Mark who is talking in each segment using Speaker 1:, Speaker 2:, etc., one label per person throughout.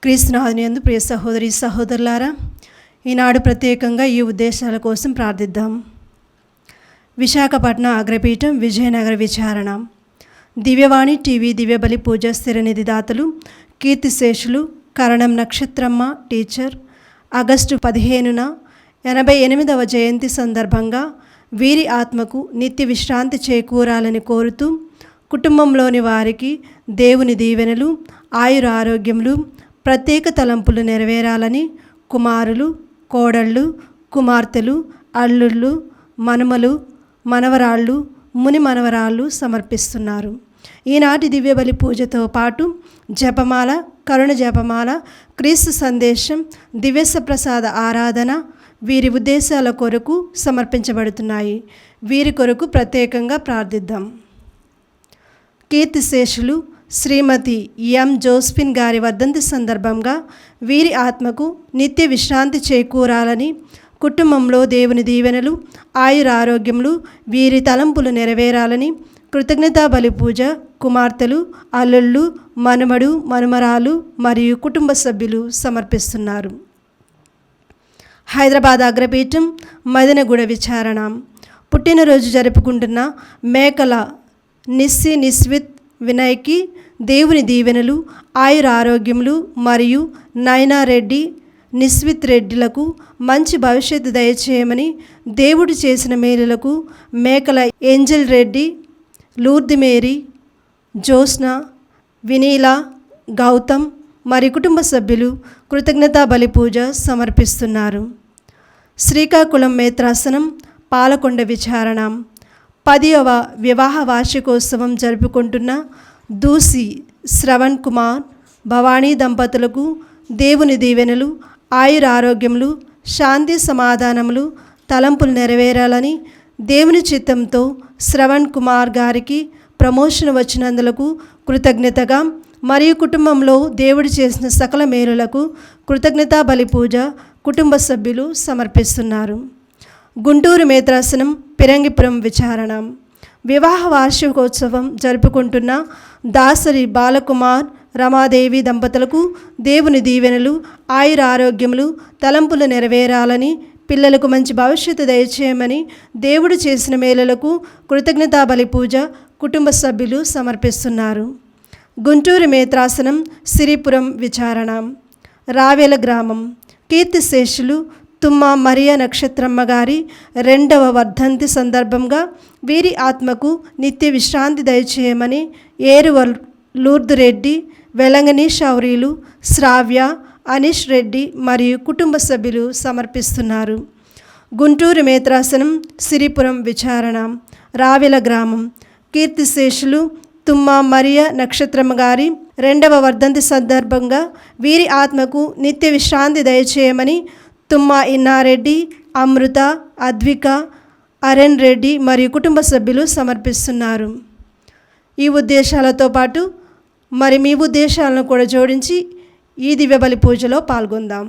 Speaker 1: క్రీస్తునాథుని యందు ప్రియ సహోదరి సహోదరులారా, ఈనాడు ప్రత్యేకంగా ఈ ఉద్దేశాల కోసం ప్రార్థిద్దాం. విశాఖపట్నం అగ్రపీఠం విజయనగర విచారణ. దివ్యవాణి టీవీ దివ్యబలి పూజ స్థిరనిధి దాతలు కీర్తిశేషులు కరణం నక్షత్రమ్మ టీచర్ ఆగస్టు 15న 88వ జయంతి సందర్భంగా వీరి ఆత్మకు నిత్య విశ్రాంతి చేకూరాలని కోరుతూ, కుటుంబంలోని వారికి దేవుని దీవెనలు, ఆయుర ఆరోగ్యములు, ప్రత్యేక తలంపులు నెరవేరాలని కుమారులు, కోడళ్ళు, కుమార్తెలు, అల్లుళ్ళు, మనుమలు, మనవరాళ్ళు, ముని మనవరాళ్ళు సమర్పిస్తున్నారు. ఈనాటి దివ్యబలి పూజతో పాటు జపమాల, కరుణ జపమాల, క్రీస్తు సందేశం, దివ్యసప్రసాద ఆరాధన వీరి ఉద్దేశాల కొరకు సమర్పించబడుతున్నాయి. వీరి కొరకు ప్రత్యేకంగా ప్రార్థిద్దాం. కీర్తిశేషులు శ్రీమతి ఎం జోస్ఫిన్ గారి వర్ధంతి సందర్భంగా వీరి ఆత్మకు నిత్య విశ్రాంతి చేకూరాలని, కుటుంబంలో దేవుని దీవెనలు, ఆయుర ఆరోగ్యములు, వీరి తలంపులు నెరవేరాలని కృతజ్ఞతా బలి పూజ కుమార్తెలు, అల్లుళ్ళు, మనుమడు, మనుమరాలు మరియు కుటుంబ సభ్యులు సమర్పిస్తున్నారు. హైదరాబాద్ అగ్రపీఠం మదనగూడ విచారణ. పుట్టినరోజు జరుపుకుంటున్న మేకల నిస్విత్ వినయ్కి దేవుని దీవెనలు, ఆయుర ఆరోగ్యములు మరియు నయనారెడ్డి, నిస్విత్ రెడ్డిలకు మంచి భవిష్యత్తు దయచేయమని, దేవుడు చేసిన మేలులకు మేకల ఏంజల్ రెడ్డి, లూర్ది మేరీ, జ్యోత్స్న, వినీలా, గౌతమ్ మరి కుటుంబ సభ్యులు కృతజ్ఞతా బలి పూజ సమర్పిస్తున్నారు. శ్రీకాకుళం మేత్రాసనం పాలకొండ విచారణ. 10వ వివాహ వార్షికోత్సవం జరుపుకుంటున్న దూసి శ్రవణ్ కుమార్, భవానీ దంపతులకు దేవుని దీవెనలు, ఆయుర ఆరోగ్యములు, శాంతి సమాధానములు, తలంపులు నెరవేరాలని, దేవుని చిత్తంతో శ్రవణ్ కుమార్ గారికి ప్రమోషన్ వచ్చినందులకు కృతజ్ఞతగా మరియు కుటుంబంలో దేవుడు చేసిన సకల మేలులకు కృతజ్ఞతా బలి పూజ కుటుంబ సభ్యులు సమర్పిస్తున్నారు. గుంటూరు మేత్రాసనం పిరంగిపురం విచారణ. వివాహ వార్షికోత్సవం జరుపుకుంటున్న దాసరి బాలకుమార్, రమాదేవి దంపతులకు దేవుని దీవెనలు, ఆయుర ఆరోగ్యములు, తలంపులు నెరవేరాలని, పిల్లలకు మంచి భవిష్యత్తు దయచేయమని, దేవుడు చేసిన మేలులకు కృతజ్ఞతా బలి పూజ కుటుంబ సభ్యులు సమర్పిస్తున్నారు. గుంటూరు మేత్రాసనం సిరిపురం విచారణ. రావేల గ్రామం. కీర్తిశేషులు తుమ్మ మరియ నక్షత్రమ్మ గారి 2వ వర్ధంతి సందర్భంగా వీరి ఆత్మకు నిత్య విశ్రాంతి దయచేయమని ఏరువ లూర్దు రెడ్డి, వెలంగని శౌరీలు, శ్రావ్య, అనీష్ రెడ్డి మరియు కుటుంబ సభ్యులు సమర్పిస్తున్నారు. గుంటూరు మేత్రాసనం సిరిపురం విచారణ. రావెల గ్రామం. కీర్తిశేషులు తుమ్మ మరియ నక్షత్రమ్మ గారి 2వ వర్ధంతి సందర్భంగా వీరి ఆత్మకు నిత్య విశ్రాంతి దయచేయమని తుమ్మ ఇన్నారెడ్డి, అమృత, అద్విక, అరెన్ రెడ్డి మరియు కుటుంబ సభ్యులు సమర్పిస్తున్నారు. ఈ ఉద్దేశాలతో పాటు మరి మీ ఉద్దేశాలను కూడా జోడించి ఈ దివ్యబలి పూజలో పాల్గొందాం.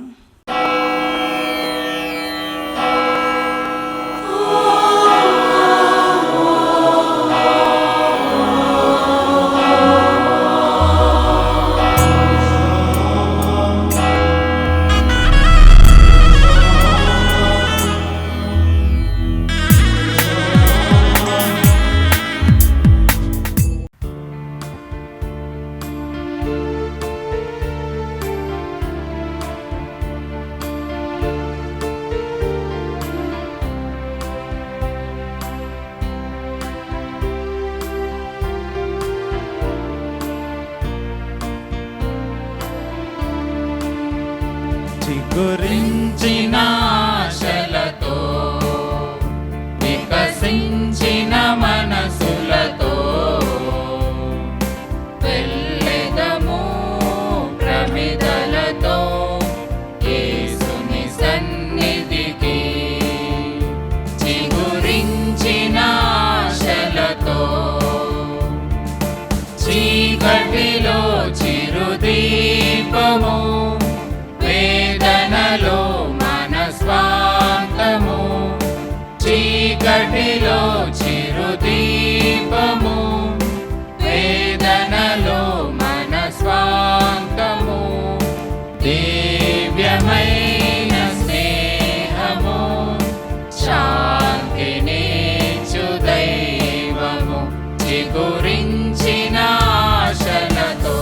Speaker 2: గురించిన ఆశలతో వికసించిన మనసులతో వెళ్ళెదము ప్రమిదలతో యేసుని సన్నిధికి. చిగురించిన ఆశలతో చీకటిలో చిరుదీపము, వేదనలో చిగురించిన ఆశలతో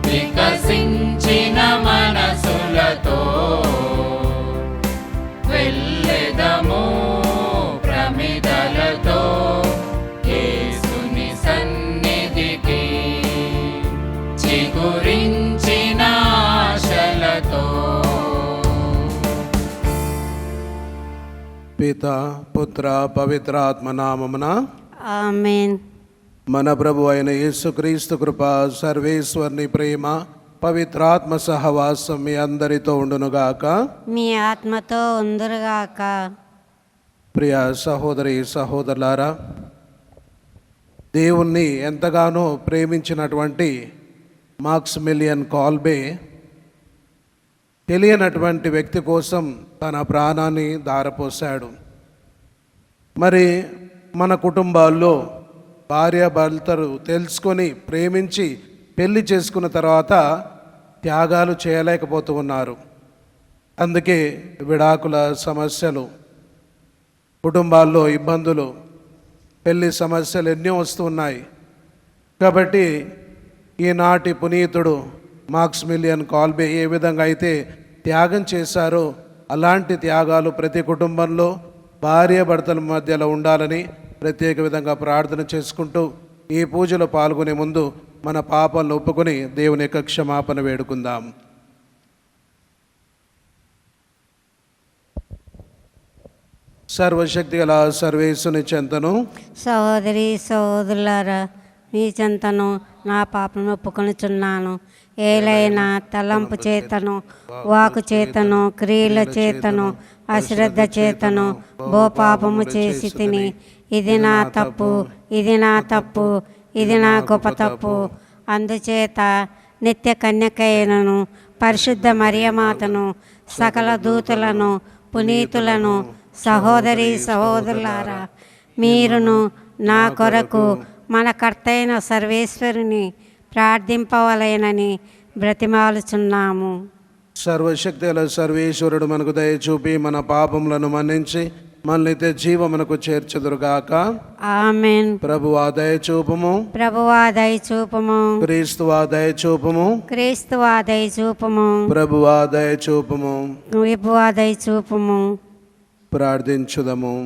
Speaker 2: వికసించిన మనసులతో వెళ్ళెదము ప్రమిదలతో యేసుని సన్నిధికి చిగురించిన ఆశలతో.
Speaker 3: పిత పుత్ర పవిత్రాత్మ నామమున
Speaker 4: ఆమేన్.
Speaker 3: మన ప్రభు అయిన యేసుక్రీస్తు కృప, సర్వేశ్వరుని ప్రేమ, పవిత్రాత్మ సహవాసం మీ అందరితో ఉండునుగాక.
Speaker 4: మీ ఆత్మతో ఉందురుగాక.
Speaker 3: ప్రియ సహోదరి సహోదరులారా, దేవుణ్ణి ఎంతగానో ప్రేమించినటువంటి మాక్సిమిలియన్ కాల్బే తెలియనటువంటి వ్యక్తి కోసం తన ప్రాణాన్ని ధారపోశాడు. మరి మన కుటుంబాల్లో భార్యాభర్తలు తెలుసుకొని ప్రేమించి పెళ్లి చేసుకున్న తర్వాత త్యాగాలు చేయలేకపోతూ ఉన్నారు. అందుకే విడాకుల సమస్యలు, కుటుంబాల్లో ఇబ్బందులు, పెళ్లి సమస్యలు ఎన్నో వస్తూ ఉన్నాయి. కాబట్టి ఈనాటి పునీతుడు మాక్సిమిలియన్ కాల్బే ఏ విధంగా అయితే త్యాగం చేశారో అలాంటి త్యాగాలు ప్రతి కుటుంబంలో భార్యాభర్తల మధ్యలో ఉండాలని ప్రత్యేక విధంగా ప్రార్థన చేసుకుంటూ ఈ పూజలో పాల్గొనే ముందు మన పాపాలను ఒప్పుకొని దేవుని యొక్క క్షమాపణ వేడుకుందాం. సర్వశక్తి గల సర్వేశ్వరుని చెంతను
Speaker 4: సహోదరి సహోదరులారా, మీ చెంతను నా పాపను ఒప్పుకొనుచున్నాను. ఏలైనా తలంపు చేతను, వాకు చేతను, క్రియల చేతను, అశ్రద్ధ చేతను పాపము చేసి తిని. ఇది నా తప్పు, ఇది నా తప్పు, ఇది నా గొప్ప తప్పు. అందుచేత నిత్య కన్యకైనను పరిశుద్ధ మరియమాతను, సకల దూతలను, పునీతులను, సహోదరి సహోదరులారా, మీరును నా కొరకు మన కర్తైన సర్వేశ్వరుని ప్రార్థింపవలెనని బ్రతిమాలుచున్నాము.
Speaker 3: సర్వశక్తి గల సర్వేశ్వరుడు మనకు దయ చూపి మన పాపములను మన్నించి మనల్ని జీవమునకు చేర్చుదురుగాక.
Speaker 4: ఆమేన్.
Speaker 3: ప్రభువా దయ చూపుము,
Speaker 4: ప్రభువా దయ చూపుము,
Speaker 3: క్రీస్తువా దయ చూపుము,
Speaker 4: క్రీస్తువా దయ చూపుము,
Speaker 3: ప్రభువా దయ చూపుము.
Speaker 4: ప్రభువా దయ చూపుము.
Speaker 3: ప్రార్థించుదము.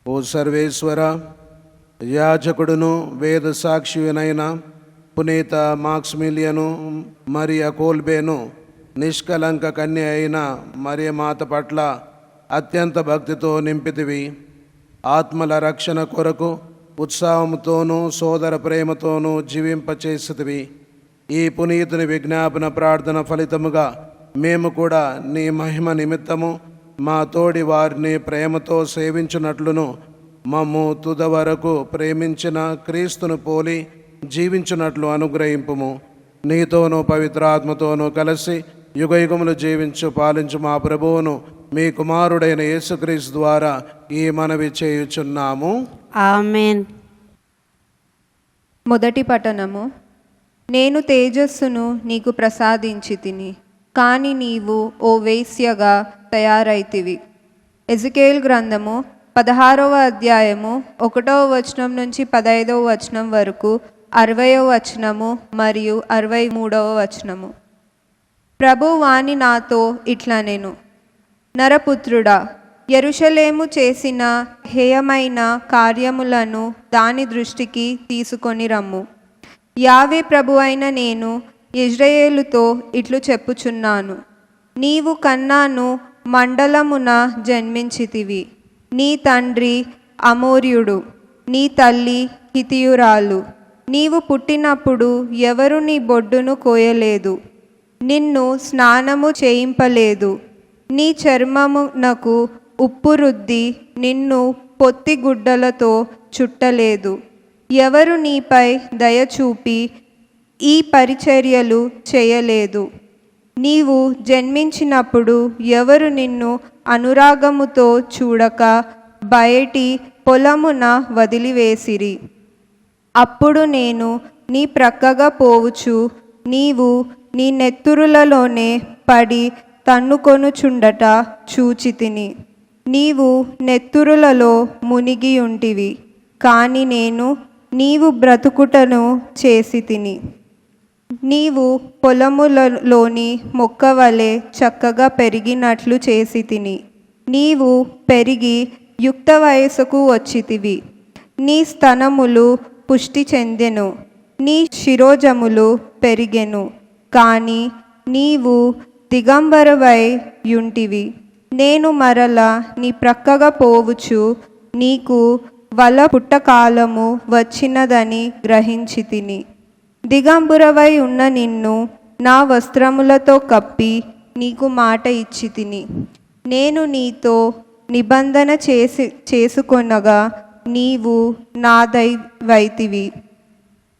Speaker 3: ఓ సర్వేశ్వర, యాజకుడును వేద సాక్షియునైన పునీత మాక్సిమిలియను మరియ కోల్బేను నిష్కలంక కన్య అయిన మరియమాత పట్ల అత్యంత భక్తితో నింపితివి. ఆత్మల రక్షణ కొరకు ఉత్సాహంతోనూ సోదర ప్రేమతోనూ జీవింపచేసితివి. ఈ పునీతుని విజ్ఞాపన ప్రార్థన ఫలితముగా మేము కూడా నీ మహిమ నిమిత్తము మా తోడి వారిని ప్రేమతో సేవించున్నట్లును మమ్ము తుద వరకు ప్రేమించిన క్రీస్తును పోలి జీవించున్నట్లు అనుగ్రహింపుము. నీతోనూ పవిత్రాత్మతోనూ కలిసి యుగయుగములు జీవించు పాలించు మా ప్రభువును మీ కుమారుడైన యేసుక్రీస్తు ద్వారా ఈ మనవి చేయుచున్నాము.
Speaker 4: ఆమేన్.
Speaker 5: మొదటి పఠనము. నేను తేజస్సును నీకు ప్రసాదించి తిని, కాని నీవు ఓ వేశ్యగా తయారైతివి. ఎజికేల్ గ్రంథము 16వ అధ్యాయము 1వ వచనం నుంచి 15వ వచనం వరకు, 60వ వచనము మరియు 63వ వచనము. ప్రభు వాణి నాతో ఇట్లనెను, నరపుత్రుడా, యెరూషలేము చేసిన హేయమైన కార్యములను దాని దృష్టికి తీసుకొని రమ్ము. యావే ప్రభువైన నేను ఇజ్రాయేలుతో ఇట్లు చెప్పుచున్నాను, నీవు కన్నాను మండలమున జన్మించితివి. నీ తండ్రి అమోర్యుడు, నీ తల్లి హితియురాలు. నీవు పుట్టినప్పుడు ఎవరు నీ బొడ్డును కోయలేదు, నిన్ను స్నానము చేయింపలేదు. నీ చర్మమునకు ఉప్పు రుద్ది నిన్ను పొత్తిగుడ్డలతో చుట్టలేదు. ఎవరు నీపై దయచూపి ఈ పరిచర్యలు చేయలేదు. నీవు జన్మించినప్పుడు ఎవరు నిన్ను అనురాగముతో చూడక బయటి పొలమున వదిలివేసిరి. అప్పుడు నేను నీ ప్రక్కగా పోవుచు నీవు నీ నెత్తురులలోనే పడి తన్నుకొనుచుండట చూచితిని. నీవు నెత్తురులలో మునిగి ఉంటివి. కాని నేను నీవు బ్రతుకుటను చేసి తిని. నీవు పొలములలోని మొక్క వలె చక్కగా పెరిగినట్లు చేసి తిని. నీవు పెరిగి యుక్త వయసుకు వచ్చితివి. నీ స్తనములు పుష్టి చెందెను, నీ శిరోజములు పెరిగెను. కానీ నీవు దిగంబరవై యుంటివి. నేను మరల నీ ప్రక్కగా పోవుచు నీకు వల పుట్టకాలము వచ్చినదని గ్రహించి తిని. దిగంబురవై ఉన్న నిన్ను నా వస్త్రములతో కప్పి నీకు మాట ఇచ్చి తిని. నేను నీతో నిబంధన చేసుకొనగా నీవు నాదైవైతివి.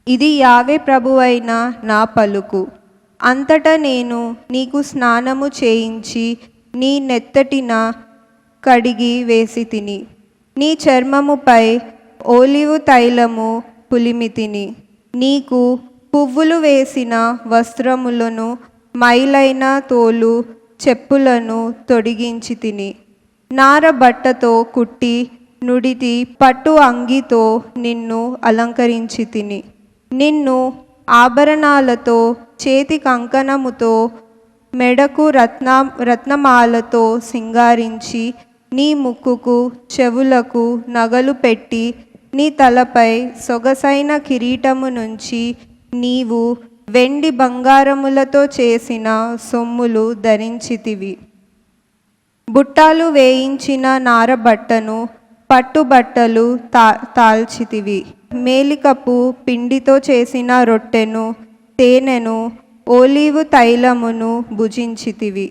Speaker 5: ఇది యావే ప్రభువైన నా పలుకు. అంతటా నేను నీకు స్నానము చేయించి నీ నెత్తటిన కడిగి వేసి తిని. నీ చర్మముపై ఓలివు తైలము పులిమి తిని. నీకు పువ్వులు వేసిన వస్త్రములను మైలైన తోలు చెప్పులను తొడిగించి తిని. నార బట్టతో కుట్టి నుడితి పట్టు అంగితో నిన్ను అలంకరించి తిని. నిన్ను ఆభరణాలతో చేతి కంకణముతో మెడకు రత్నమాలతో సింగారించి నీ ముక్కుకు చెవులకు నగలు పెట్టి నీ తలపై సొగసైన కిరీటము నుంచి నీవు వెండి బంగారములతో చేసిన సొమ్ములు ధరించితివి. బుట్టాలు వేయించిన నారబట్టను పట్టుబట్టలు తాల్చితివి. మేలికపు పిండితో చేసిన రొట్టెను తేనెను ఓలీవు తైలమును భుజించితివి.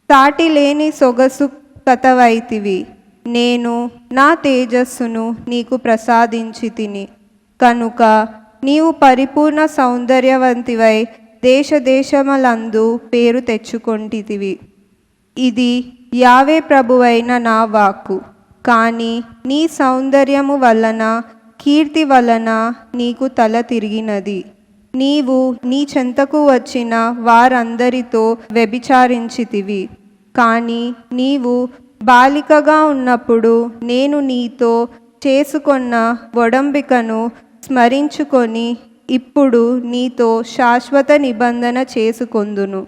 Speaker 5: సాటి లేని సొగసు కతవైతివి. నేను నా తేజస్సును నీకు ప్రసాదించి తిని కనుక నీవు పరిపూర్ణ సౌందర్యవంతివై దేశదేశములందు పేరు తెచ్చుకొంటితివి. ఇది యావే ప్రభువైన నా వాక్కు. కానీ నీ సౌందర్యము వలన కీర్తి వలన నీకు తల తిరిగినది. నీవు నీ చెంతకు వచ్చిన వారందరితో వ్యభిచారించితివి. కానీ నీవు బాలికగా ఉన్నప్పుడు నేను నీతో చేసుకొన్న ఒడంబికను స్మరించుకొని ఇప్పుడు నీతో శాశ్వత నిబంధన చేసుకొందును.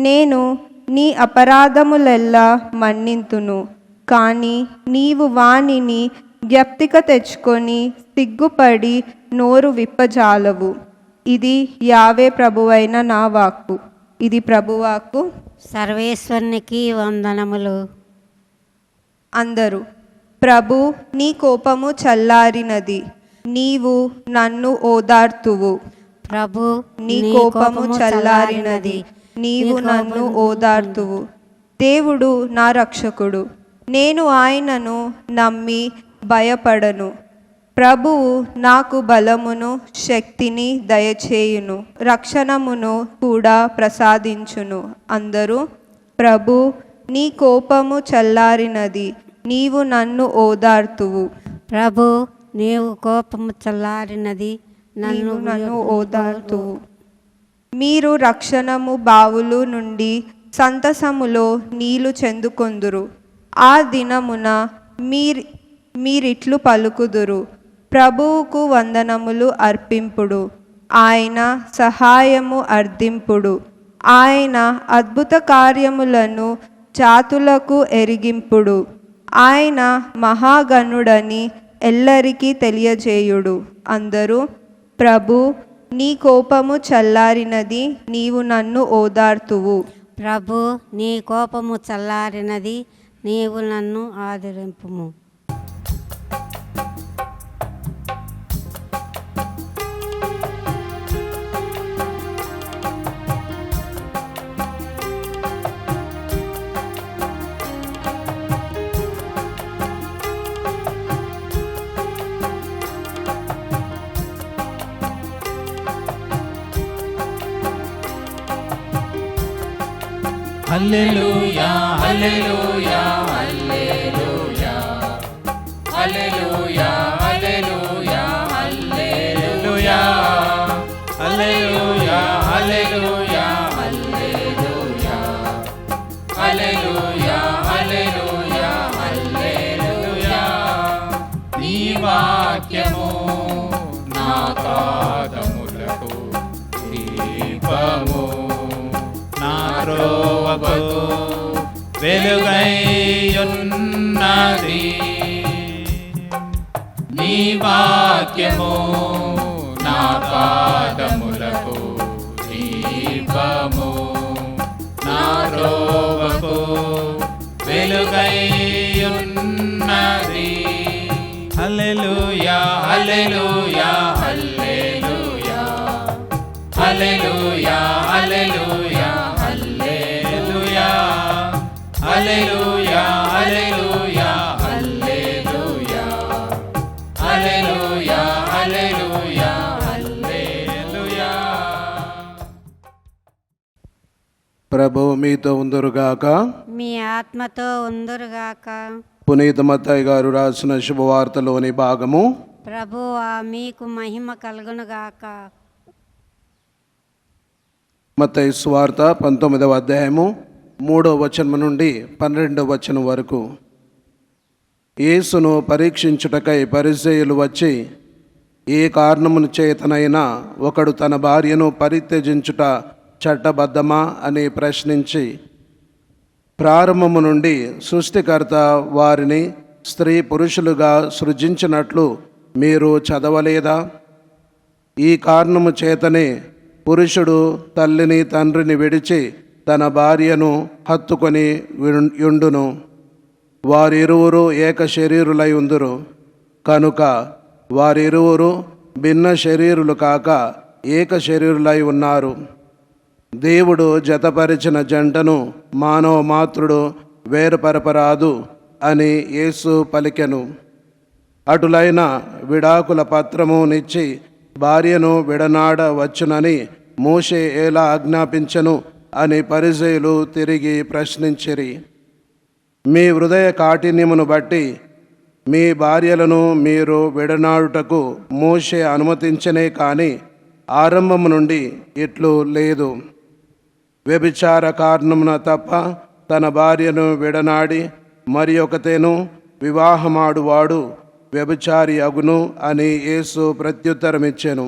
Speaker 5: నేను నీ అపరాధములెల్లా మన్నింతును. కానీ నీవు వానిని జ్ఞప్తిక తెచ్చుకొని సిగ్గుపడి నోరు విప్పజాలవు. ఇది యావే ప్రభువైన నా వాక్కు. ఇది ప్రభువాక్కు.
Speaker 4: సర్వేశ్వరునికి వందనములు.
Speaker 5: అందరూ ప్రభు నీ కోపము చల్లారినది, నీవు నన్ను ఓదార్తువు.
Speaker 4: ప్రభు
Speaker 5: నీ కోపము చల్లారినది, నీవు నన్ను ఓదార్తువు. దేవుడు నా రక్షకుడు, నేను ఆయనను నమ్మి భయపడను. ప్రభువు నాకు బలమును శక్తిని దయచేయును, రక్షణమును కూడా ప్రసాదించును. అందరూ ప్రభు నీ కోపము చల్లారినది, నీవు నన్ను ఓదార్తువు.
Speaker 4: ప్రభు నీవు కోపము చల్లారినది,
Speaker 5: నన్ను ఓదార్తువు. మీరు రక్షణము బావులు నుండి సంతసములో నీళ్లు చెందుకొందురు. ఆ దినమున మీరిట్లు పలుకుదురు, ప్రభువుకు వందనములు అర్పింపుడు, ఆయన సహాయము అర్థింపుడు. ఆయన అద్భుత కార్యములను జాతులకు ఎరిగింపుడు. ఆయన మహాగణుడని ఎల్లరికీ తెలియజేయుడు. అందరూ ప్రభు నీ కోపము చల్లారినది, నీవు నన్ను ఓదార్తువు.
Speaker 4: ప్రభు నీ కోపము చల్లారినది, నీవు నన్ను ఆదరింపుము.
Speaker 2: హల్లెలూయా హల్లెలూయా హల్లెలూయా హల్లెలూయా హల్లెలూయా హల్లెలూయా హల్లెలూయా హల్లెలూయా హల్లెలూయా హల్లెలూయా హల్లెలూయా హల్లెలూయా. నీ వాక్యము నా పాదములకు దీపము, నా త్రోవకు వెలుగైయున్నది. నీ వాక్యము నా పాదములకు దీపము, నా త్రోవకు వెలుగైయున్నది. హల్లెలూయా హల్లెలూయా హల్లెలూయా హల్లెలూయా హల్లెలూయా హల్లెలూయా హల్లెలూయా హల్లెలూయా హల్లెలూయా హల్లెలూయా హల్లెలూయా హల్లెలూయా.
Speaker 3: ప్రభువు మీతో ఉందురుగాక.
Speaker 4: మీ ఆత్మతో ఉందురుగాక.
Speaker 3: పునీత మత్తయి గారు రాసిన శుభవార్తలోని భాగము.
Speaker 4: ప్రభువా మీకు మహిమ కలుగునుగాక.
Speaker 3: మత్తయి సువార్త 19వ అధ్యాయము 3వ వచనం నుండి 12వ వచనం వరకు. యేసును పరీక్షించుటకై పరిసయ్యులు వచ్చి, ఏ కారణమును చేతనైనా ఒకడు తన భార్యను పరిత్యజించుట చట్టబద్ధమా అని ప్రశ్నించి, ప్రారంభము నుండి సృష్టికర్త వారిని స్త్రీ పురుషులుగా సృజించినట్లు మీరు చదవలేదా? ఈ కారణము చేతనే పురుషుడు తల్లిని తండ్రిని విడిచి తన భార్యను హత్తుకొని యుండును, వారిరువురు ఏక శరీరులై ఉందురు. కనుక వారిరువురు భిన్న శరీరులు కాక ఏక శరీరులై ఉన్నారు. దేవుడు జతపరిచిన జంటను మానవ మాతృడు వేరుపరపరాదు అని యేసు పలికెను. అటులైన విడాకుల పత్రము నిచ్చి భార్యను విడనాడవచ్చునని మోషే ఎలా ఆజ్ఞాపించెను అని పరిసయ్యులు తిరిగి ప్రశ్నించిరి. మీ హృదయ కాఠిన్యమును బట్టి మీ భార్యలను మీరు విడనాడుటకు మోషే అనుమతించనే కాని ఆరంభము నుండి ఇట్లు లేదు. వ్యభిచార కారణమున తప్ప తన భార్యను విడనాడి మరి ఒకతేను వివాహమాడువాడు వ్యభిచారి అగును అని యేసు ప్రత్యుత్తరమిచ్చెను.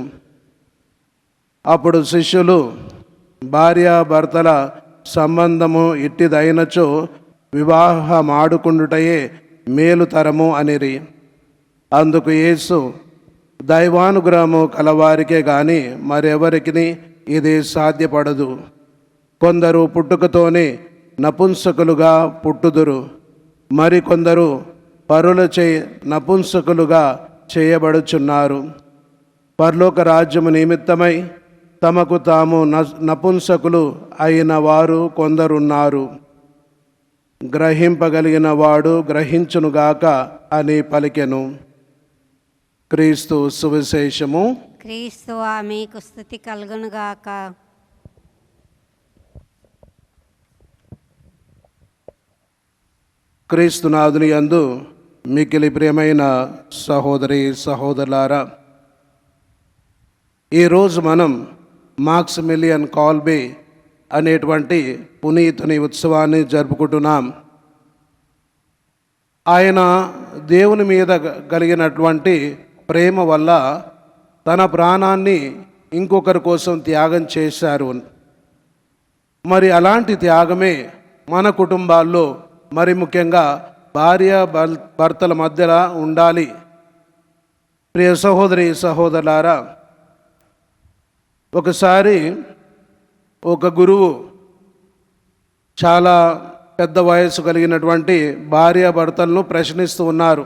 Speaker 3: అప్పుడు శిష్యులు, భార్యాభర్తల సంబంధము ఇట్టిదైనచో వివాహమాడుకుండుటయే మేలుతరము అనిరి. అందుకు యేసు, దైవానుగ్రహము కలవారికే గాని మరెవరికి ఇది సాధ్యపడదు. కొందరు పుట్టుకతోనే నపుంసకులుగా పుట్టుదురు, మరికొందరు పరులచే నపుంసకులుగా చేయబడుచున్నారు. పరలోక రాజ్యము నిమిత్తమై తమకు తాము నపుంసకులు అయిన వారు కొందరున్నారు. గ్రహింపగలిగిన వాడు గ్రహించునుగాక అని పలికెను. క్రీస్తు సువిశేషము.
Speaker 4: క్రీస్తువా మీకు స్తుతి కలుగునుగాక.
Speaker 3: క్రీస్తునాథుని యందు మిక్కిలి ప్రియమైన సహోదరి సహోదరులారా, ఈరోజు మనం మాక్సిమిలియన్ కాల్బే అనేటువంటి పునీతుని ఉత్సవాన్ని జరుపుకుంటున్నాం. ఆయన దేవుని మీద కలిగినటువంటి ప్రేమ వల్ల తన ప్రాణాన్ని ఇంకొకరి కోసం త్యాగం చేశారు. మరి అలాంటి త్యాగమే మన కుటుంబాల్లో, మరి ముఖ్యంగా భార్య భర్తల మధ్యలో ఉండాలి. ప్రియ సహోదరి సహోదరులారా, ఒకసారి ఒక గురువు చాలా పెద్ద వయసు కలిగినటువంటి భార్యాభర్తలను ప్రశ్నిస్తూ ఉన్నారు.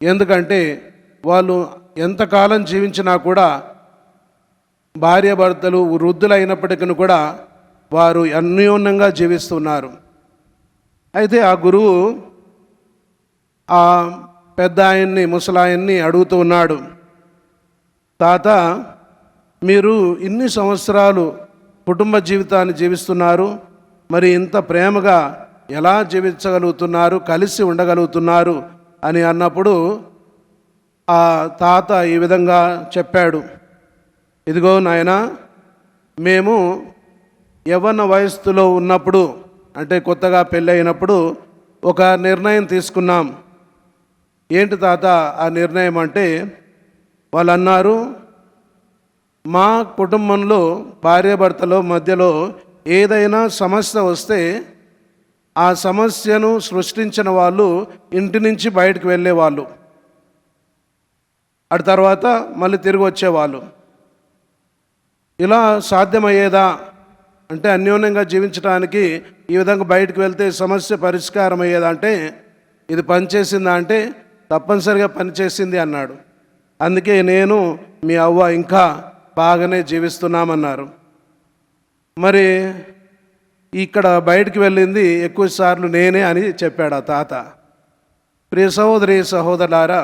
Speaker 3: ఎందుకంటే వాళ్ళు ఎంతకాలం జీవించినా కూడా భార్యాభర్తలు వృద్ధులైనప్పటికీ కూడా వారు అన్యోన్యంగా జీవిస్తున్నారు. అయితే ఆ గురువు ఆ పెద్ద ఆయన్ని, ముసలాయన్ని అడుగుతూ ఉన్నాడు, తాత, మీరు ఇన్ని సంవత్సరాలు కుటుంబ జీవితాన్ని జీవిస్తున్నారు, మరి ఇంత ప్రేమగా ఎలా జీవించగలుగుతున్నారు, కలిసి ఉండగలుగుతున్నారు అని అన్నప్పుడు ఆ తాత ఈ విధంగా చెప్పాడు, ఇదిగో నాయనా, మేము యవ్వన వయస్సులో ఉన్నప్పుడు, అంటే కొత్తగా పెళ్ళి అయినప్పుడు ఒక నిర్ణయం తీసుకున్నాం. ఏంటి తాత ఆ నిర్ణయం అంటే, వాళ్ళు అన్నారు, మా కుటుంబంలో భార్యాభర్తల మధ్యలో ఏదైనా సమస్య వస్తే ఆ సమస్యను సృష్టించిన వాళ్ళు ఇంటి నుంచి బయటకు వెళ్ళేవాళ్ళు, అటు తర్వాత మళ్ళీ తిరిగి వచ్చేవాళ్ళు. ఇలా సాధ్యమయ్యేదా అంటే, అన్యోన్యంగా జీవించడానికి ఈ విధంగా బయటకు వెళ్తే సమస్య పరిష్కారం అయ్యేదా అంటే, ఇది పనిచేసిందా అంటే తప్పనిసరిగా పనిచేసింది అన్నాడు. అందుకే నేను మీ అవ్వ ఇంకా బాగానే జీవిస్తున్నామన్నారు. మరి ఇక్కడ బయటికి వెళ్ళింది ఎక్కువసార్లు నేనే అని చెప్పాడు ఆ తాత. ప్రియ సహోదరి సహోదరులారా,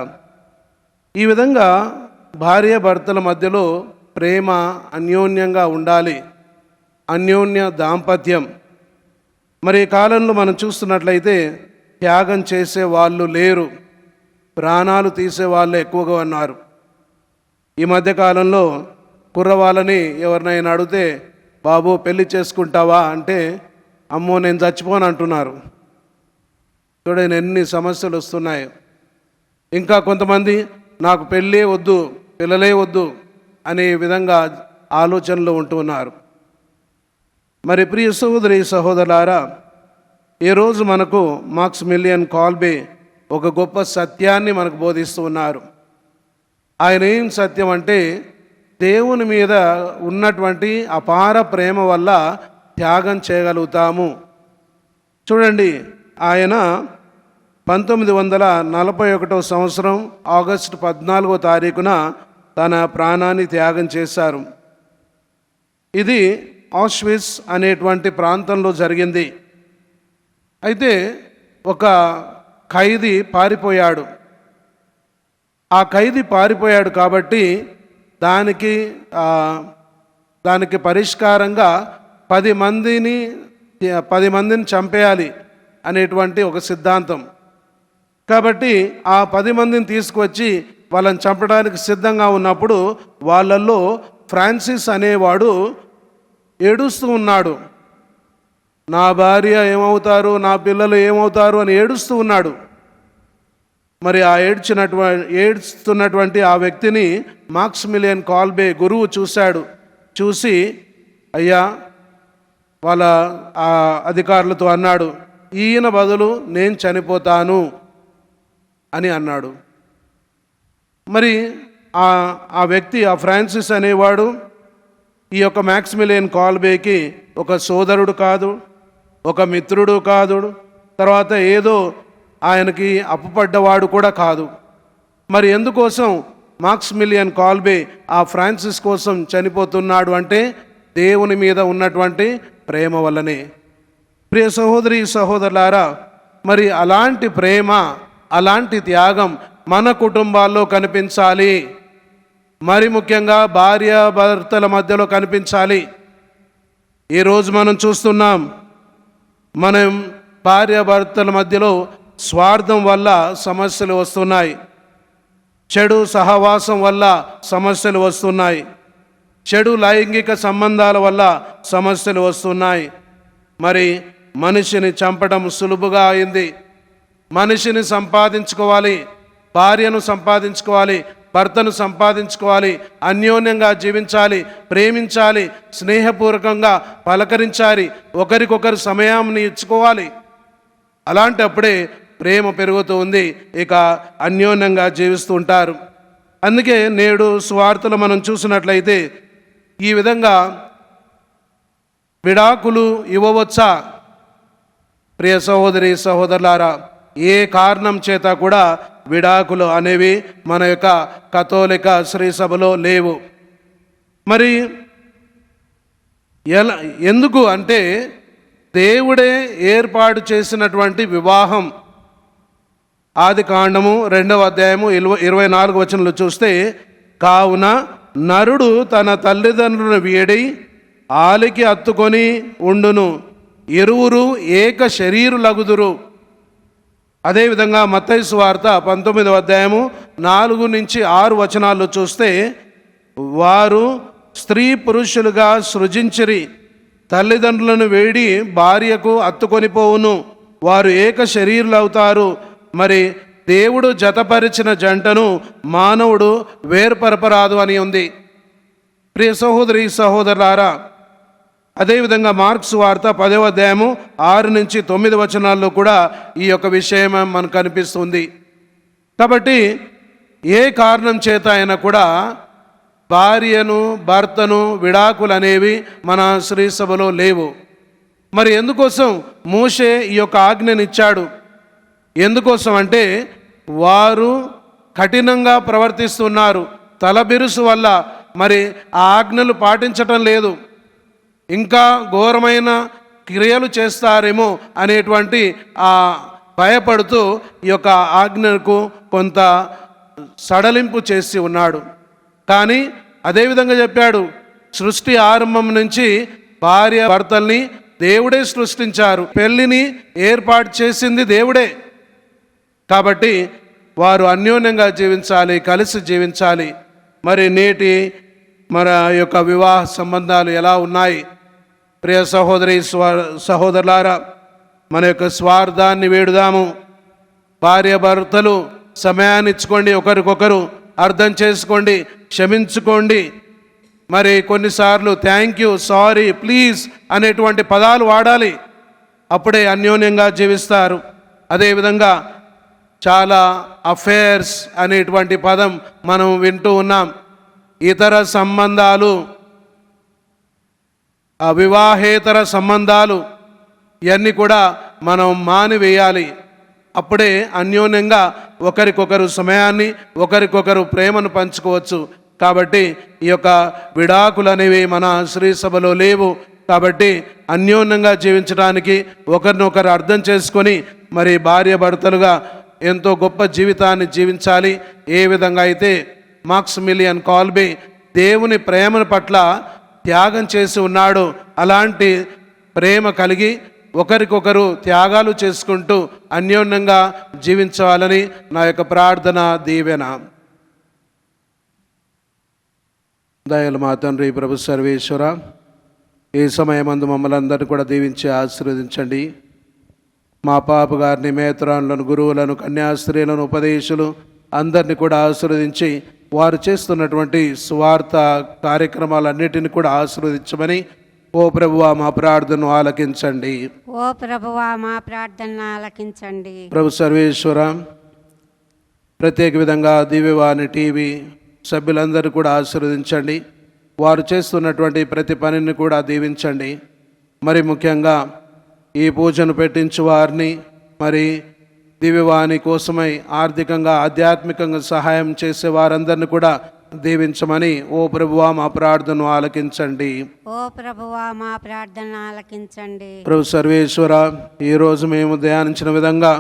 Speaker 3: ఈ విధంగా భార్య భర్తల మధ్యలో ప్రేమ అన్యోన్యంగా ఉండాలి, అన్యోన్య దాంపత్యం. మరి ఈ కాలంలో మనం చూస్తున్నట్లయితే త్యాగం చేసే వాళ్ళు లేరు, ప్రాణాలు తీసే వాళ్ళు ఎక్కువగా ఉన్నారు. ఈ మధ్యకాలంలో కుర్రవాళ్ళని ఎవరినైనా అడిగితే, బాబు పెళ్లి చేసుకుంటావా అంటే, అమ్మో నేను చచ్చిపోను అంటున్నారు. చూడండి ఎన్ని సమస్యలు వస్తున్నాయి. ఇంకా కొంతమంది నాకు పెళ్ళే వద్దు, పిల్లలే వద్దు అనే విధంగా ఆలోచనలు ఉంటున్నారు. మరి ప్రియ సహోదరి సహోదరులారా, ఈరోజు మనకు మాక్సిమిలియన్ కాల్బే ఒక గొప్ప సత్యాన్ని మనకు బోధిస్తూ ఉన్నారు. ఆయన ఏం సత్యం అంటే, దేవుని మీద ఉన్నటువంటి అపార ప్రేమ వల్ల త్యాగం చేయగలుగుతాము. చూడండి, ఆయన 1941 సంవత్సరం ఆగస్టు 14వ తారీఖున తన ప్రాణాన్ని త్యాగం చేశారు. ఇది ఆష్విట్జ్ అనేటువంటి ప్రాంతంలో జరిగింది. అయితే ఒక ఖైదీ పారిపోయాడు. ఆ ఖైదీ పారిపోయాడు కాబట్టి దానికి పరిష్కారంగా 10 మందిని చంపేయాలి అనేటువంటి ఒక సిద్ధాంతం. కాబట్టి ఆ 10 మందిని తీసుకువచ్చి వాళ్ళని చంపడానికి సిద్ధంగా ఉన్నప్పుడు వాళ్ళల్లో ఫ్రాన్సిస్ అనేవాడు ఏడుస్తూ ఉన్నాడు. నా భార్య ఏమవుతారు, నా పిల్లలు ఏమవుతారు అని ఏడుస్తూ ఉన్నాడు. మరి ఆ ఏడుస్తున్నటువంటి ఆ వ్యక్తిని మాక్సిమిలియన్ కాల్బే గురువు చూశాడు. చూసి, అయ్యా, వాళ్ళ ఆ అధికారులతో అన్నాడు, ఈయన బదులు నేను చనిపోతాను అని అన్నాడు. మరి ఆ వ్యక్తి, ఆ ఫ్రాన్సిస్ అనేవాడు ఈ యొక్క మాక్సిమిలియన్ కాల్బేకి ఒక సోదరుడు కాదు, ఒక మిత్రుడు కాదు, తర్వాత ఏదో ఆయనకి అప్పుపడ్డవాడు కూడా కాదు. మరి ఎందుకోసం మాక్సిమిలియన్ కాల్బే ఆ ఫ్రాన్సిస్ కోసం చనిపోతున్నాడు అంటే, దేవుని మీద ఉన్నటువంటి ప్రేమ వల్లనే. ప్రియ సహోదరి సహోదరులారా, మరి అలాంటి ప్రేమ, అలాంటి త్యాగం మన కుటుంబాల్లో కనిపించాలి. మరి ముఖ్యంగా భార్య భర్తల మధ్యలో కనిపించాలి. ఈరోజు మనం చూస్తున్నాం, మనం భార్య భర్తల మధ్యలో స్వార్థం వల్ల సమస్యలు వస్తున్నాయి, చెడు సహవాసం వల్ల సమస్యలు వస్తున్నాయి, చెడు లైంగిక సంబంధాల వల్ల సమస్యలు వస్తున్నాయి. మరి మనిషిని చంపడం సులువుగా అయింది. మనిషిని సంపాదించుకోవాలి, భార్యను సంపాదించుకోవాలి, భర్తను సంపాదించుకోవాలి, అన్యోన్యంగా జీవించాలి, ప్రేమించాలి, స్నేహపూర్వకంగా పలకరించాలి, ఒకరికొకరు సమయాన్ని ఇచ్చుకోవాలి. అలాంటప్పుడే ప్రేమ పెరుగుతూ ఉంది, ఇక అన్యోన్యంగా జీవిస్తూ ఉంటారు. అందుకే నేడు సువార్తలు మనం చూసినట్లయితే ఈ విధంగా విడాకులు ఇవ్వవచ్చా? ప్రియ సహోదరి సహోదరులారా, ఏ కారణం చేత కూడా విడాకులు అనేవి మన యొక్క కథోలిక శ్రీ సభలో లేవు. మరి ఎందుకు అంటే, దేవుడే ఏర్పాటు చేసినటువంటి వివాహం. ఆదికాండము 2వ అధ్యాయము 24వ వచనంలో చూస్తే, కావున నరుడు తన తల్లిదండ్రులను వీడి ఆలికి హత్తుకొని ఉండును, ఇరువురు ఏక శరీరులగుదురు. అదేవిధంగా మత్తయి సువార్త 19వ అధ్యాయము 4-6 వచనాల్లో చూస్తే, వారు స్త్రీ పురుషులుగా సృజించిరి, తల్లిదండ్రులను వేడి భార్యకు అత్తుకొని పోవును, వారు ఏక శరీరులు అవుతారు. మరి దేవుడు జతపరిచిన జంటను మానవుడు వేర్పరపరాదు అని ఉంది. ప్రియ సహోదరి సహోదరులారా, అదేవిధంగా మార్క్స్ వార్త 10వ అధ్యాయము 6 నుంచి 9 వచనాల్లో కూడా ఈ యొక్క విషయం మనకు కనిపిస్తుంది. కాబట్టి ఏ కారణం చేత అయినా కూడా భార్యను భర్తను విడాకులు అనేవి మన శ్రీసభలో లేవు. మరి ఎందుకోసం మోషే ఈ యొక్క ఆజ్ఞనిచ్చాడు? ఎందుకోసం అంటే వారు కఠినంగా ప్రవర్తిస్తున్నారు. తలబిరుసు వల్ల మరి ఆ ఆజ్ఞలు పాటించటం లేదు, ఇంకా ఘోరమైన క్రియలు చేస్తారేమో అనేటువంటి ఆ భయపడుతూ ఈ యొక్క ఆజ్ఞకు కొంత సడలింపు చేసి ఉన్నాడు. కానీ అదేవిధంగా చెప్పాడు, సృష్టి ఆరంభం నుంచి భార్య భర్తల్ని దేవుడే సృష్టించారు, పెళ్లిని ఏర్పాటు చేసింది దేవుడే. కాబట్టి వారు అన్యోన్యంగా జీవించాలి, కలిసి జీవించాలి. మరి నేటి మన యొక్క వివాహ సంబంధాలు ఎలా ఉన్నాయి? ప్రియ సహోదరి సహోదరులారా, మన యొక్క స్వార్థాన్ని వేడుదాము. భార్య భర్తలు సమయాన్ని ఇచ్చుకోండి, ఒకరికొకరు అర్థం చేసుకోండి, క్షమించుకోండి. మరి కొన్నిసార్లు థ్యాంక్ యూ, సారీ, ప్లీజ్ అనేటువంటి పదాలు వాడాలి, అప్పుడే అన్యోన్యంగా జీవిస్తారు. అదేవిధంగా చాలా అఫేర్స్ అనేటువంటి పదం మనం వింటూ ఉన్నాం. ఇతర సంబంధాలు, వివాహేతర సంబంధాలు ఇవన్నీ కూడా మనం మానివేయాలి. అప్పుడే అన్యోన్యంగా ఒకరికొకరు సమయాన్ని, ఒకరికొకరు ప్రేమను పంచుకోవచ్చు. కాబట్టి ఈ యొక్క విడాకులు అనేవి మన శ్రీ సభలో లేవు. కాబట్టి అన్యోన్యంగా జీవించడానికి, ఒకరినొకరు అర్థం చేసుకొని మరి భార్య భర్తలుగా ఎంతో గొప్ప జీవితాన్ని జీవించాలి. ఏ విధంగా అయితే మాక్సిమిలియన్ కాల్బీ దేవుని ప్రేమ పట్ల త్యాగం చేసి ఉన్నాడు, అలాంటి ప్రేమ కలిగి ఒకరికొకరు త్యాగాలు చేసుకుంటూ అన్యోన్యంగా జీవించాలని నా యొక్క ప్రార్థన, దీవెన. దయలు మా తండ్రి ప్రభు సర్వేశ్వర, ఈ సమయమందు మమ్మల్ని అందరినీ కూడా దీవించి ఆశీర్వదించండి. మా పాప గారిని, మేత్రాలను, గురువులను, కన్యాస్త్రీలను, ఉపదేశులు అందరినీ కూడా ఆశీర్వదించి వారు చేస్తున్నటువంటి సువార్త కార్యక్రమాలన్నిటిని కూడా ఆశీర్వదించమని ఓ ప్రభువా మా ప్రార్థనను ఆలకించండి.
Speaker 4: ఓ ప్రభువా మా ప్రార్థన ఆలకించండి.
Speaker 3: ప్రభు సర్వేశ్వర, ప్రత్యేక విధంగా దివ్యవాణి టీవీ సభ్యులందరూ కూడా ఆశీర్వదించండి. వారు చేస్తున్నటువంటి ప్రతి పనిని కూడా దీవించండి. మరి ముఖ్యంగా ఈ పూజను పెట్టించు వారిని, మరి దివ్యవాణి కోసమై ఆర్థికంగా ఆధ్యాత్మికంగా సహాయం చేసే వారందరిని కూడా దీవించమని ఓ ప్రభువా మా ప్రార్థనను ఆలకించండి.
Speaker 4: ఓ ప్రభువా మా ప్రార్థన ఆలకించండి.
Speaker 3: ప్రభు సర్వేశ్వర, ఈరోజు మేము ధ్యానించిన విధంగా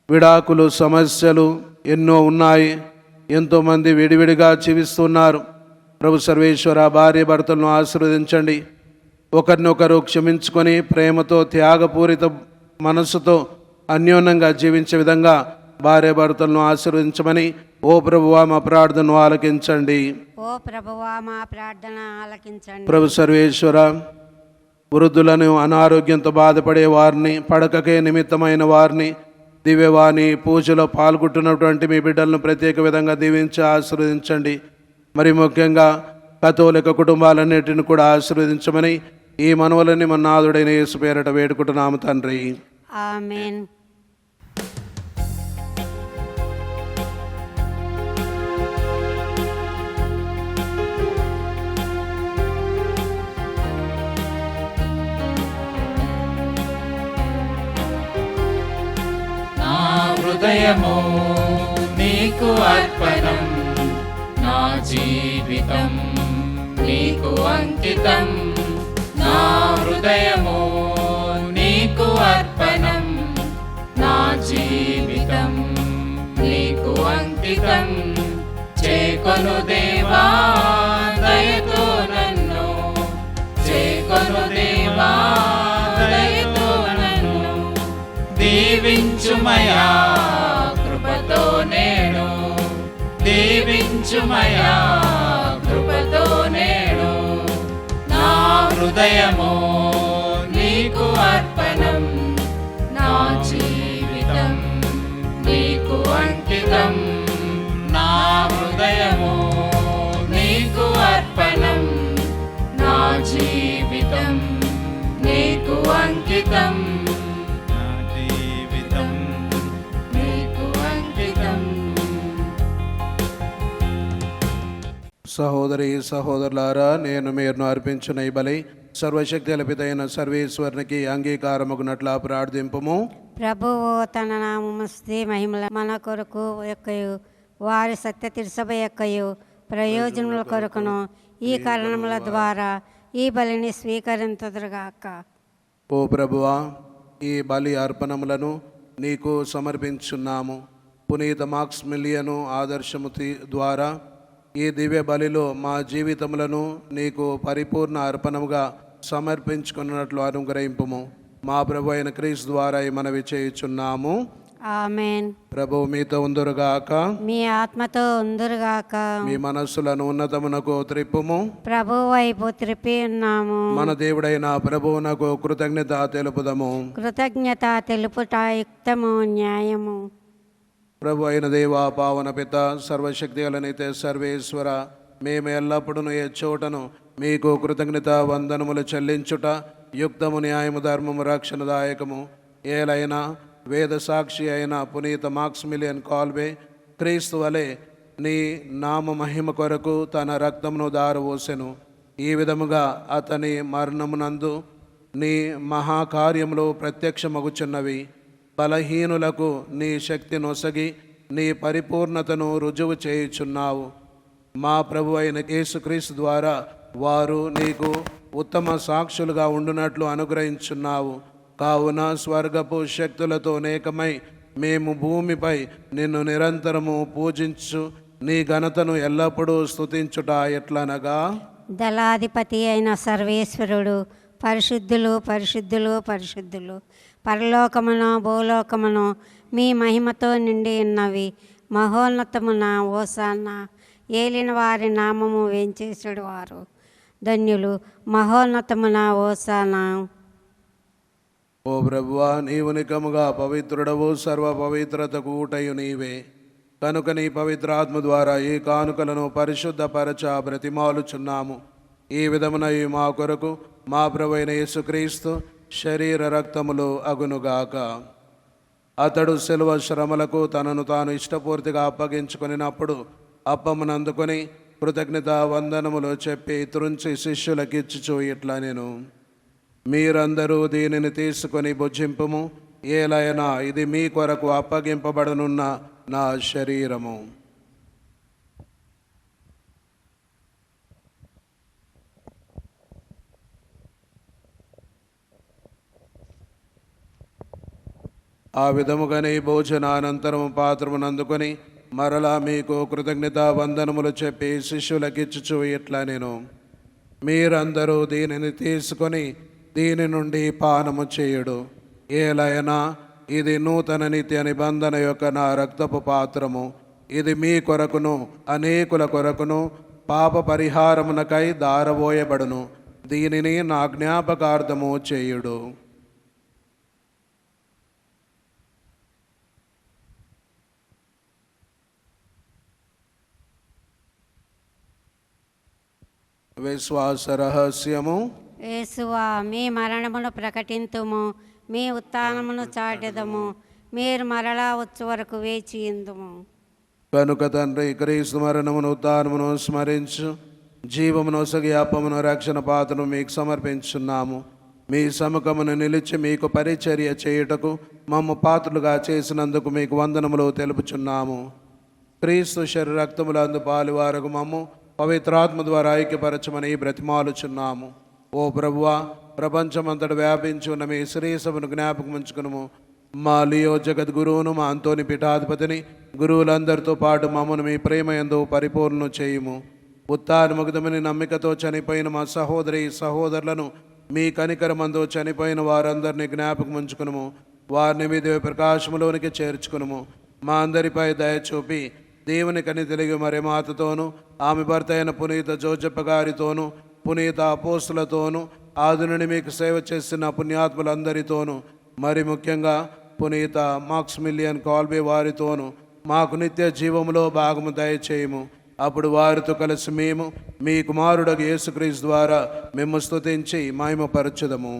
Speaker 3: విడాకులు సమస్యలు ఎన్నో ఉన్నాయి. ఎంతోమంది విడివిడిగా జీవిస్తున్నారు. ప్రభు సర్వేశ్వర, భార్య భర్తలను ఆశీర్వదించండి. ఒకరినొకరు క్షమించుకొని ప్రేమతో, త్యాగపూరిత మనస్సుతో అన్యోన్యంగా జీవించే విధంగా భార్య భర్తలను ఆశీర్వదించమని ఓ ప్రభువా మా ప్రార్థనను ఆలకించండి.
Speaker 4: ఓ ప్రభువా మా ప్రార్థన ఆలకించండి.
Speaker 3: ప్రభు సర్వేశ్వర, వృద్ధులను, అనారోగ్యంతో బాధపడే వారిని, పడకకే నిమిత్తమైన వారిని, దివ్యవాణి పూజలో పాల్గొంటున్నటువంటి మీ బిడ్డలను ప్రత్యేక విధంగా దీవించి ఆశీర్వదించండి. మరి ముఖ్యంగా కథోలిక కుటుంబాలన్నిటిని కూడా ఆశీర్వదించమని ఈ మనవలని మన నాథుడైన యేసు పేరట వేడుకుంటున్నాము తండ్రి.
Speaker 4: ఆమేన్.
Speaker 2: నా హృదయము నీకు అర్పణం, నా జీవితం నీకు అంకితం. నా హృదయము నీకు అర్పణం, నా జీవితం నీకు అంకితం. చేకొను దేవా దయతో నన్ను, చేకొను దేవా దయతో నన్ను. దీవించుమయా కృపతో నేడు, దీవించుమయా కృపతో నేడు. నా హృదయము నీకు అర్పణం, నా జీవితం నీకు హృదయము నీకు అర్పణం, నా జీవితం నీకు అంకితం,
Speaker 6: నా జీవితం
Speaker 2: నీకు అంకితం.
Speaker 3: సహోదరి సహోదరులారా, నేను మీరు అర్పించిన ఈ బలి సర్వశక్తి లభితైన సర్వేశ్వరునికి అంగీకారమగునట్లా ప్రార్థింపము.
Speaker 4: ప్రభువు తన నామము స్తుతి మహిమల మన కొరకు యొక్కయు వారి సత్య తిరుసభ యొక్కయు ప్రయోజనముల కొరకును ఈ కారణముల ద్వారా ఈ బలిని స్వీకరింతుదురుగాక.
Speaker 3: ఓ ప్రభువా, ఈ బలి అర్పణములను నీకు సమర్పించున్నాము. పునీత మాక్సిమిలియను ఆదర్శము ద్వారా ఈ దివ్య బలిలో మా జీవితములను నీకు పరిపూర్ణ అర్పణముగా సమర్పించుకున్నట్లు అనుగ్రహింపుము. మా ప్రభు అయిన క్రీస్తు ద్వారా ఈ మనవి చేయుచున్నాము.
Speaker 4: ఆమేన్.
Speaker 3: ప్రభువు మీతో ఉందురుగాక,
Speaker 4: మీ ఆత్మతో ఉందురుగాక.
Speaker 3: మీ మనస్సులను ఉన్నతమునకు త్రిప్పుము.
Speaker 4: ప్రభు వైపు త్రిప్పి ఉన్నాము.
Speaker 3: మన దేవుడైన ప్రభువునకు కృతజ్ఞత తెలుపుదము.
Speaker 4: కృతజ్ఞత తెలుపుట యుక్తము, న్యాయము.
Speaker 3: ప్రభు అయిన దేవా, పావన పిత, సర్వశక్తి గలనైతే సర్వేశ్వర, మేము ఎల్లప్పుడూ ఏ చోటను మీకు కృతజ్ఞత వందనములు చెల్లించుట యుక్తము, న్యాయము, ధర్మము, రక్షణదాయకము. ఏలైనా వేద సాక్షి అయిన పునీత మాక్సిమిలియన్ కాల్వే క్రీస్తు వలె నీ నామ మహిమ కొరకు తన రక్తమును దారవోసెను. ఈ విధముగా అతని మరణమునందు నీ మహాకార్యములు ప్రత్యక్షమగుచున్నవి. బలహీనులకు నీ శక్తి నొసగి నీ పరిపూర్ణతను రుజువు చేయుచున్నావు. మా ప్రభు అయిన యేసుక్రీస్తు ద్వారా వారు నీకు ఉత్తమ సాక్షులుగా ఉండునట్లు అనుగ్రహించున్నావు. కావున స్వర్గపు శక్తులతో అనేకమై మేము భూమిపై నిన్ను నిరంతరము పూజించు నీ ఘనతను ఎల్లప్పుడూ స్తుతించుట ఎట్లనగా,
Speaker 4: దళాధిపతి అయిన సర్వేశ్వరుడు పరిశుద్ధులు పరిశుద్ధులు పరిశుద్ధులు, పరలోకమును భూలోకమును మీ మహిమతో నిండి ఉన్నవి. మహోన్నతమున ఓసాన్న, ఏలిన వారి నామము వేంచేసుడు వారు ధన్యులు. మహోన్నతమున ఓసాన.
Speaker 3: ఓ ప్రభువా, నీవు నికముగా పవిత్రుడవు, సర్వ పవిత్రతకు ఊటయు నీవే. కనుక నీ పవిత్రాత్మ ద్వారా ఈ కానుకలను పరిశుద్ధపరచ బ్రతిమాలుచున్నాము. ఈ విధమున ఈ మా కొరకు మా ప్రభువైన యేసుక్రీస్తు శరీర రక్తములు అగునుగాక. అతడు శిలువ శ్రమలకు తనను తాను ఇష్టపూర్తిగా అప్పగించుకొనినప్పుడు అప్పమునందుకొని కృతజ్ఞత వందనములు చెప్పి త్రుంచి శిష్యులకిచ్చుచు ఇట్లా నేను, మీరందరూ దీనిని తీసుకొని భుజింపుము. ఏలైనా ఇది మీ కొరకు అప్పగింపబడనున్న నా శరీరము. ఆ విధముగానే భోజనానంతరము పాత్రమునందుకొని మరలా మీకు కృతజ్ఞత వందనములు చెప్పి శిష్యులకిచ్చుచు ఇట్లా నేను, మీరందరూ దీనిని తీసుకొని దీని నుండి పానము చేయుడు. ఏలైనా ఇది నూతన నిత్య నిబంధన యొక్క నా రక్తపు పాత్రము. ఇది మీ కొరకును అనేకుల కొరకును పాప పరిహారమునకై దారబోయబడును. దీనిని నా జ్ఞాపకార్థము చేయుడు. విశ్వాస రహస్యము.
Speaker 4: యేసువా, మీ మరణమును ప్రకటింతుము, మీ ఉత్థానమును చాటెదము. మీరు మరలా వచ్చు వరకు వేచి ఉందుము.
Speaker 3: కనుక తండ్రి, క్రీస్తు మరణమును ఉత్థానమును స్మరించు జీవమును సగి అప్పమును రక్షణ పాత్రను మీకు సమర్పించున్నాము. మీ సముఖమును నిలిచి మీకు పరిచర్య చేయుటకు మమ్ము పాత్రులుగా చేసినందుకు మీకు వందనములు తెలుపుచున్నాము. క్రీస్తు శరీర రక్తములందు పాలువారకు మమ్ము పవిత్రాత్మ ద్వారా ఐక్యపరచమని బ్రతిమాలుచున్నాము. ఓ ప్రభువా, ప్రపంచమంతట వ్యాపించి ఉన్న మీ శ్రీసభను జ్ఞాపకం ఉంచుకును. మా లియో జగద్గురువును, మా అంతోని పీఠాధిపతిని, గురువులందరితో పాటు మమ్మను మీ ప్రేమయందు పరిపూర్ణ చేయుము. ఉత్థానముగ్ధమని నమ్మికతో చనిపోయిన మా సహోదరి సహోదరులను మీ కనికరమందు చనిపోయిన వారందరినీ జ్ఞాపకం ఉంచుకును. వారిని మీ దివ్య ప్రకాశములోనికి చేర్చుకును. మా అందరిపై దయ చూపి దేవుని కని తెలిగి మరి మాతతోనూ ఆమె భర్త అయిన పునీత జోజప్ప గారితోనూ పునీత అపోస్తులతోనూ ఆదునుని మీకు సేవ చేసిన పుణ్యాత్ములందరితోనూ మరి ముఖ్యంగా పునీత మాక్సిమిలియన్ కాల్వే వారితోనూ మాకు నిత్య జీవములో భాగము దయచేయము. అప్పుడు వారితో కలిసి మేము మీ కుమారుడగు యేసుక్రీస్తు ద్వారా మేము స్తుతించి మహిమపరచుదము.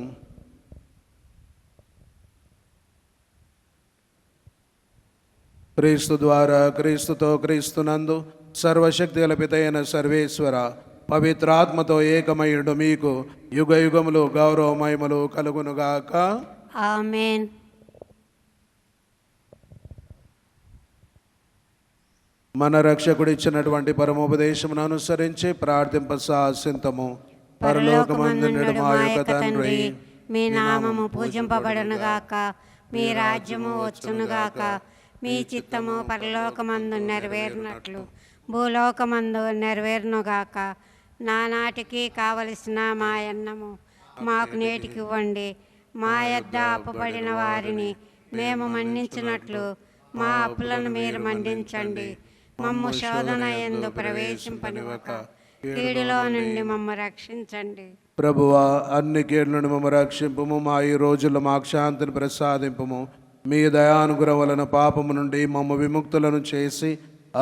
Speaker 3: క్రీస్తు ద్వారా, క్రీస్తుతో, క్రీస్తునందు సర్వశక్తి గల పితైన సర్వేశ్వర పవిత్రాత్మతో ఏకమయుడు మీకు యుగ యుగములు గౌరవ మహిమలు కలుగునుగాక.
Speaker 4: ఆమేన్.
Speaker 3: మన రక్షకుడు ఇచ్చినటువంటి పరమోపదేశమును అనుసరించి ప్రార్థింపసాసింతము. పరలోకమందుండు మా యొక్క తండ్రి,
Speaker 4: మీ నామము పూజింపబడునుగాక, మీ రాజ్యము వచ్చునుగాక, మీ చిత్తము పరలోకమందు నెరవేరినట్లు భూలోకమందు నెరవేరునుగాక. నానాటికి కావలసిన మా అన్నము మాకు నేటికి ఇవ్వండి. మా యొద్ద అప్పుబడిన వారిని మేము మన్నించినట్లు మా అప్పులను మీరు మన్నించండి. మమ్ము శోధన యందు ప్రవేశింపనివ్వక కీడులో నుండి మమ్ము రక్షించండి.
Speaker 3: ప్రభువా, అన్ని కీడుల నుండి మమ్ము రక్షింపుము. మా ఈ రోజుల్లో మాకు శాంతిని ప్రసాదింపుము. మీ దయానుగ్రహం వలన పాపము నుండి మమ్ము విముక్తులను చేసి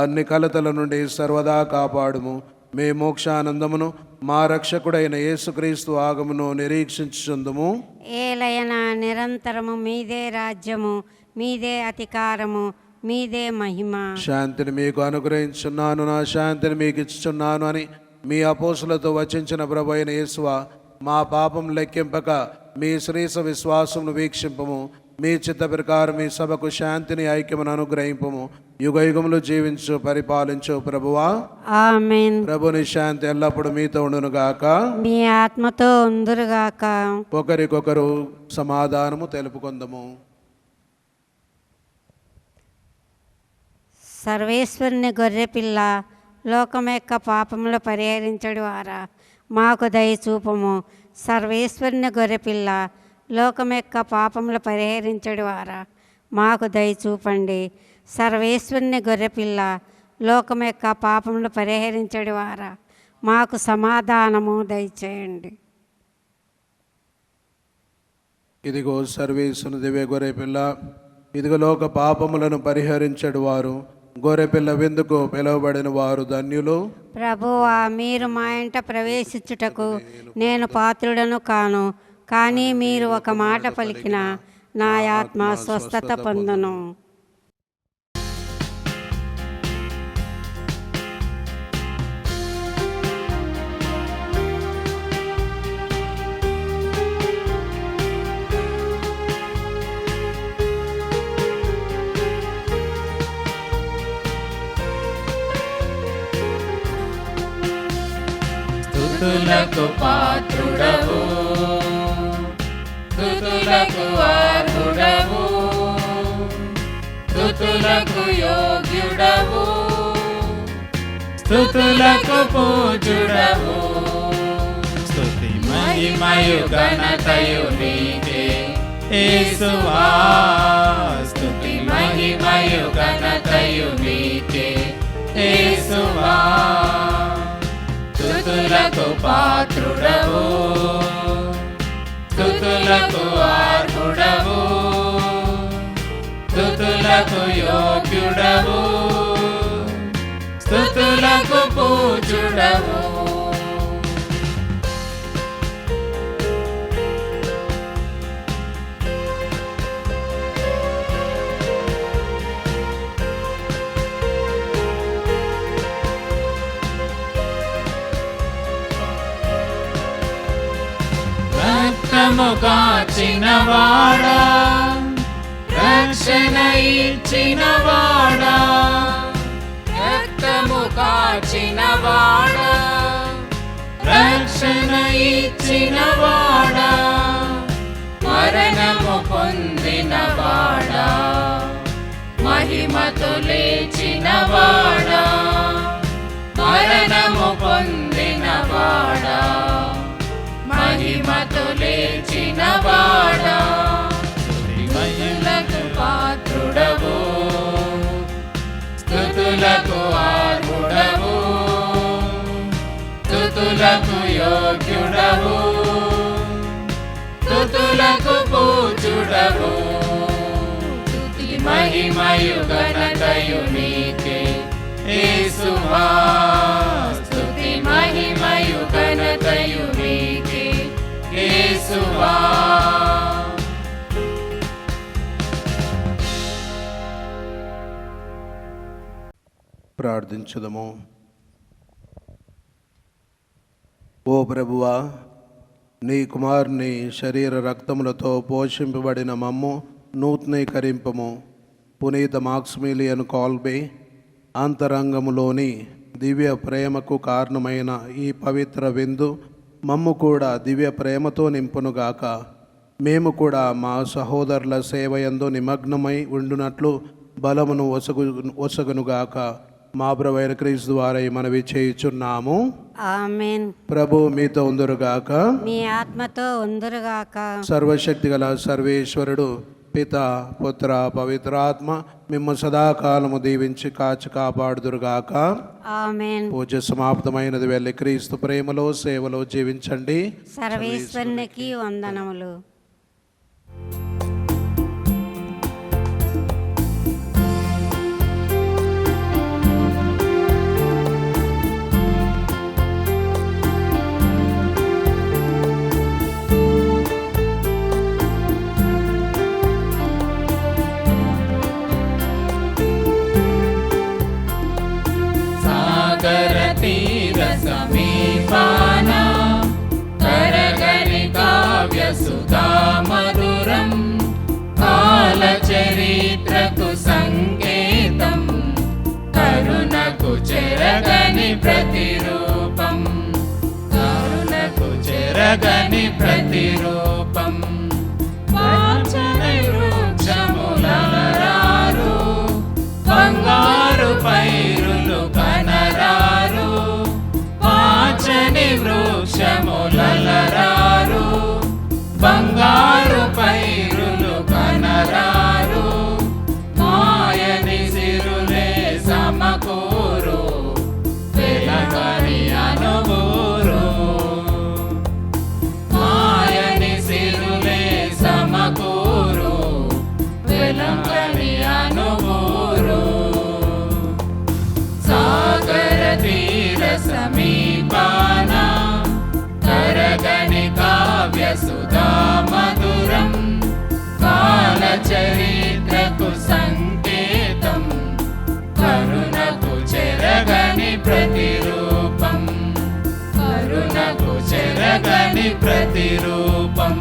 Speaker 3: అన్ని కలతల నుండి సర్వదా కాపాడుము. మీ మోక్షానందమును మా రక్షకుడైన యేసుక్రీస్తు ఆగమును నిరీక్షించుచుందుము.
Speaker 4: ఏలయన నిరంతరము మీదే రాజ్యము, మీదే అధికారము, మీదే మహిమ.
Speaker 3: శాంతిని మీకు అనుగ్రహించున్నాను, నా శాంతిని మీకు ఇచ్చుచున్నాను అని మీ అపోస్తులతో వచించిన ప్రభు అయిన యేసువా, మా పాపం లెక్కింపక మీ శ్రీస విశ్వాసమును వీక్షింపము. మీ చిత్త ప్రకారం మీ సభకు శాంతిని ఐక్యమును అనుగ్రహింపము. యుగ యుగములు జీవించు పరిపాలించు ప్రభువా.
Speaker 4: ఆమేన్.
Speaker 3: ప్రభుని శాంతి ఎల్లప్పుడు మీతో ఉండునుగాక,
Speaker 4: మీ ఆత్మతో ఉందురుగాక.
Speaker 3: ఒకరికొకరు సమాధానము తెలుపుకుందము.
Speaker 4: సర్వేశ్వరుని గొర్రెపిల్ల, లోకం యొక్క పాపములు పరిహరించడు వారా మాకు దయ చూపము. సర్వేశ్వరుని గొర్రెపిల్ల, లోకం యొక్క పాపములు పరిహరించడు వారా మాకు దయ చూపండి. సర్వేశ్వరుని గొర్రెపిల్ల, లోకం యొక్క పాపములు పరిహరించడు వారా మాకు సమాధానము దయచేయండి.
Speaker 3: ఇదిగో సర్వేశ్వరుని దివ్య గొర్రెపిల్ల, ఇదిగో లోక పాపములను పరిహరించడు వారు. గొర్రెపిల్ల విందుకు పిలువబడిన వారు ధన్యులు.
Speaker 4: ప్రభువా, మీరు మా ఇంట ప్రవేశించుటకు నేను పాత్రుడను కాను, కానీ మీరు ఒక మాట పలికిన నా ఆత్మ స్వస్థత పొందును.
Speaker 2: స్తుతులకు పాత్రుడవు, స్తుతులకు అర్హుడవు, స్తుతులకు యోగ్యుడవు, స్తుతులకు పూజుడవు. స్తుతి మహిమయు ఘనతయు నీకే యేసువా, స్తుతి మహిమయు ఘనతయు నీకే యేసువా. స్తుతులకు పాత్రుడవు, స్తుతులకు అర్హుడవు, స్తుతులకు యోగ్యుడవు, స్తుతులకు పూజుడవు. రక్తము కాచినవాడా, రక్షణ ఇచ్చినవాడా, రక్తము కాచినవాడా, రక్షణ ఇచ్చినవాడా, మరణము పొందినవాడా, మహిమతో లేచినవాడా, మరణము పొందినవాడా, మహిమతో లేచినవాడా. స్తుతులకు పాత్రుడవు, స్తుతులకు అర్హుడవు, స్తుతులకు యోగ్యుడవు, స్తుతులకు పూజుడవు. స్తుతి మహిమయు ఘనతయు నీకే యేసువా.
Speaker 3: ప్రార్థించుదము. ఓ ప్రభువా, నీ కుమారుని శరీర రక్తములతో పోషింపబడిన మమ్ము నూతనీకరింపము. పునీత మాక్సిమిలియన్ కాల్బే అంతరంగములోని దివ్య ప్రేమకు కారణమైన ఈ పవిత్ర విందు మమ్ము కూడా దివ్య ప్రేమతో నింపునుగాక. మేము కూడా మా సహోదరుల సేవయందు నిమగ్నమై ఉండునట్లు బలమును ఒసగునుగాక. మా ప్రభువైన క్రీస్తు ద్వారా మనవి చేయుచున్నాము.
Speaker 4: ఆమేన్.
Speaker 3: ప్రభు మీతో ఉందురుగాక.
Speaker 4: మీ ఆత్మతో ఉందురుగాక.
Speaker 3: సర్వశక్తి గల సర్వేశ్వరుడు పిత పుత్ర పవిత్రాత్మ మిమ్మ సదాకాలము దీవించి కాచి కాపాడుదురుగాక.
Speaker 4: ఆమేన్.
Speaker 3: పూజ సమాప్తమైనది. వెళ్ళి క్రీస్తు ప్రేమలో సేవలో జీవించండి.
Speaker 4: సర్వేశ్వరునికి వందనములు.
Speaker 2: సాగర తీర సమీపాన కరగని కావ్య సుధా మధురం కాల చరిత్రకు సంకేతం కరుణకు చెరగని ప్రతిరూపం కరుణకు చెరగని ప్రతిరూపం వాంఛనై వృక్షములరారు బంగారు పైరులు కనరారు వాంఛని వృక్షములరారు బంగారు పైరులు కనరారు మాయని సిరులే సమకూరు వెలగని అనుభూరు మాయని సిరులే సమకూరు వెలగని అనుభూరు సాగర తీర సమీపాన కరగని కావ్య సుధా మధురం కాల చరిత్రకు సంకేతం కరుణకు చెరగని ప్రతిరూపం కరుణకు చెరగని ప్రతిరూపం